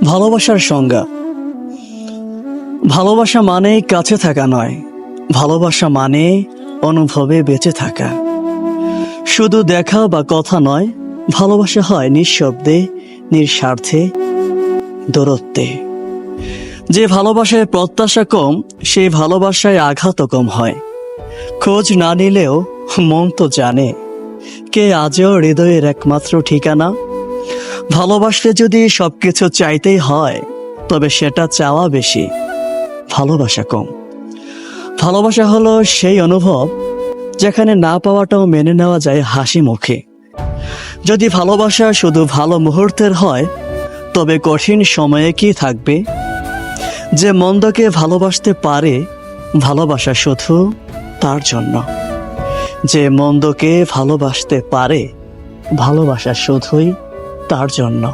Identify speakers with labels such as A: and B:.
A: ভালোবাসার সংজ্ঞা। ভালোবাসা মানে কাছে থাকা নয়, ভালোবাসা মানে অনুভবে বেঁচে থাকা। শুধু দেখা বা কথা নয়, ভালোবাসা হয় নিঃশব্দে, নিঃস্বার্থে, দূরত্বে। যে ভালোবাসায় প্রত্যাশা কম, সেই ভালোবাসায় আঘাতও কম হয়। খোঁজ না নিলেও মন তো জানে কে আজও হৃদয়ের একমাত্র ঠিকানা। ভালোবাসলে যদি সবকিছু চাইতেই হয়, তবে সেটা চাওয়া বেশি, ভালোবাসা কম। ভালোবাসা হলো সেই অনুভব যেখানে না পাওয়াটাও মেনে নেওয়া যায় হাসি মুখে। যদি ভালোবাসা শুধু ভালো মুহূর্তের হয়, তবে কঠিন সময়ে কি থাকবে? যে মন্দকে ভালোবাসতে পারে, ভালোবাসা শুধু তার জন্য। যে মন্দকে ভালোবাসতে পারে, ভালোবাসা শুধুই তার জন্য।